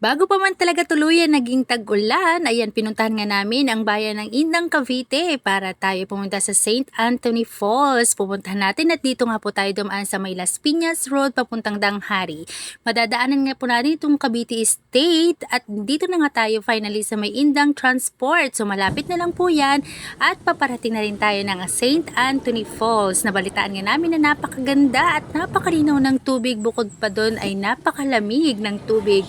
Bago pa man talaga tuluyan naging tag-ulan, ayan pinuntahan nga namin ang bayan ng Indang Cavite para tayo pumunta sa St. Anthony Falls. Pupuntahan natin at dito nga po tayo dumaan sa may Las Piñas Road papuntang Danghari. Madadaanan nga po natin itong Cavite State at dito na nga tayo finally sa may Indang Transport. So malapit na lang po yan at paparating na rin tayo ng St. Anthony Falls. Nabalitaan nga namin na napakaganda at napakalinaw ng tubig, bukod pa doon ay napakalamig ng tubig.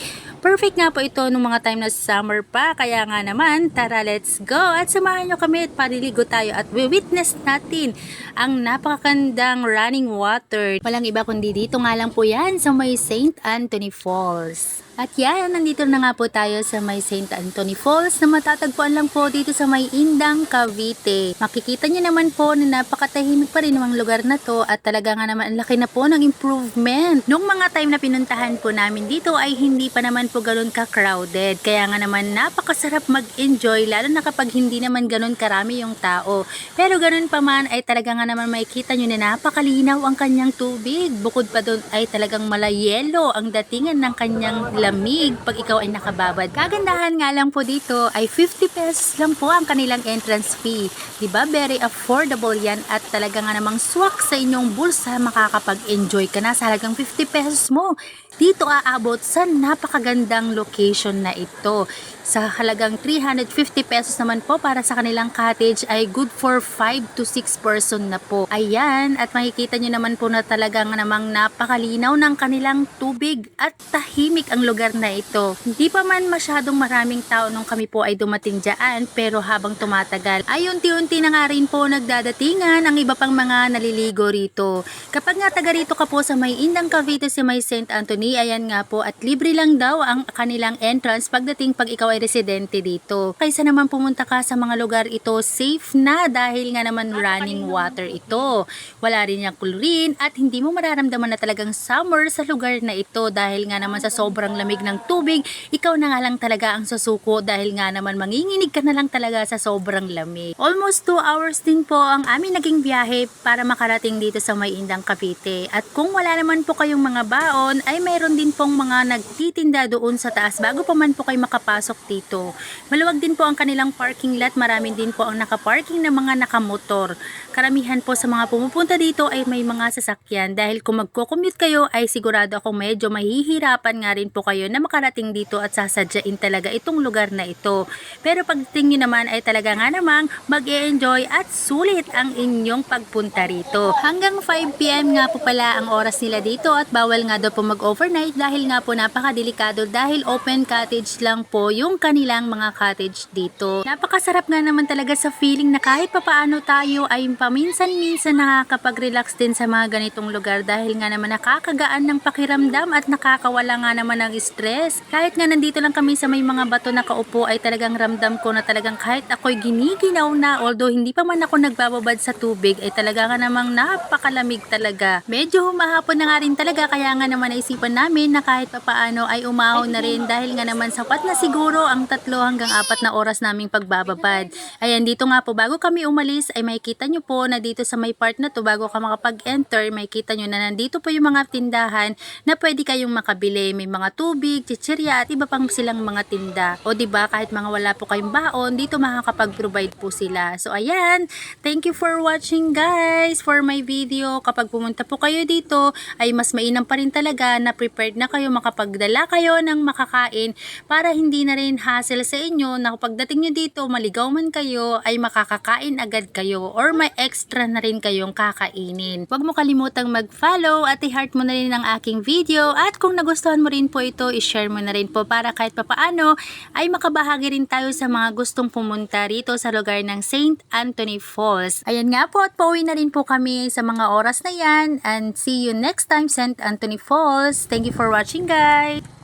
Perfect nga po ito nung mga time na summer pa, kaya nga naman, tara let's go at samahan nyo kami at paliligo tayo at witness natin ang napakagandang running water. Walang iba kundi dito nga lang po yan sa may St. Anthony Falls. At yan, nandito na nga po tayo sa may St. Anthony Falls na matatagpuan lang po dito sa may Indang, Cavite. Makikita nyo naman po na napakatahimik pa rin ang lugar na to at talaga nga naman ang laki na po ng improvement. Nung mga time na pinuntahan po namin dito ay hindi pa naman po ganun ka-crowded. Kaya nga naman napakasarap mag-enjoy lalo na kapag hindi naman ganun karami yung tao. Pero ganun pa man ay talaga nga naman makikita nyo na napakalinaw ang kanyang tubig. Bukod pa doon ay talagang malayelo ang datingan ng kanyang lamig pag ikaw ay nakababad. Kagandahan nga lang po dito ay 50 pesos lang po ang kanilang entrance fee. Diba? Very affordable yan at talaga nga namang swak sa inyong bulsa, makakapag-enjoy ka na sa halagang 50 pesos mo. Dito aabot sa napakagandang location na ito. Sa halagang 350 pesos naman po para sa kanilang cottage ay good for 5 to 6 person na po. Ayan, at makikita nyo naman po na talagang namang napakalinaw ng kanilang tubig at tahimik ang lugar na ito. Hindi pa man masyadong maraming tao nung kami po ay dumating dyan, pero habang tumatagal ay unti-unti na nga rin po nagdadatingan ang iba pang mga naliligo rito. Kapag nga taga rito ka po sa may Indang Cavite sa may St. Anthony, ayan nga po at libre lang daw ang kanilang entrance pagdating pag ikaw ay residente dito. Kaysa naman pumunta ka sa mga lugar ito, safe na dahil nga naman running water ito. Wala rin yung chlorine at hindi mo mararamdaman na talagang summer sa lugar na ito dahil nga naman sa sobrang lamig ng tubig, ikaw na nga lang talaga ang sasuko dahil nga naman manginginig ka na lang talaga sa sobrang lamig. Almost 2 hours din po ang aming naging biyahe para makarating dito sa may Indang Cavite. At kung wala naman po kayong mga baon, ay mayroon din pong mga nagtitinda doon sa taas bago pa man po kayo makapasok dito. Maluwag din po ang kanilang parking lot, marami din po ang nakaparking na mga nakamotor. Karamihan po sa mga pumupunta dito ay may mga sasakyan dahil kung magko-commute kayo ay sigurado akong medyo mahihirapan nga rin po kayo na makarating dito at sasadyain talaga itong lugar na ito. Pero pagdating nyo naman ay talaga nga namang mag-e-enjoy at sulit ang inyong pagpunta rito. Hanggang 5 PM nga po pala ang oras nila dito at bawal nga daw po mag-overnight dahil nga po napakadelikado dahil open cottage lang po yung kanilang mga cottage dito. Napakasarap nga naman talaga sa feeling na kahit papaano tayo ay paminsan-minsan nakakapag-relax din sa mga ganitong lugar dahil nga naman nakakagaan ng pakiramdam at nakakawala nga naman ng stress. Kahit nga nandito lang kami sa may mga bato na kaupo ay talagang ramdam ko na talagang kahit ako'y giniginaw na, although hindi pa man ako nagbababad sa tubig ay talaga nga namang napakalamig talaga. Medyo humahapon na nga rin talaga kaya nga naman naisipan namin na kahit papaano ay umahon na rin dahil nga naman sapat na siguro ang 3 hanggang 4 na oras naming pagbababad. Ayan, dito nga po bago kami umalis ay makikita nyo po na dito sa may part na to bago ka makapag-enter, makikita nyo na nandito po yung mga tindahan na pwede kayong makabili. May mga tubig, chichirya at iba pang silang mga tinda. O diba kahit mga wala po kayong baon, dito makakapag-provide po sila. So ayan, thank you for watching guys for my video. Kapag pumunta po kayo dito ay mas mainam pa rin talaga na prepared na kayo, makapagdala kayo ng makakain para hindi na rin hassle sa inyo na pagdating nyo dito maligaw man kayo ay makakakain agad kayo or may extra na rin kayong kakainin. Huwag mo kalimutang mag-follow at i-heart mo na rin ang aking video at kung nagustuhan mo rin po ito, i-share mo na rin po para kahit papaano ay makabahagi rin tayo sa mga gustong pumunta rito sa lugar ng St. Anthony Falls. Ayan nga po at pauwi na rin po kami sa mga oras na yan and see you next time St. Anthony Falls. Thank you for watching guys!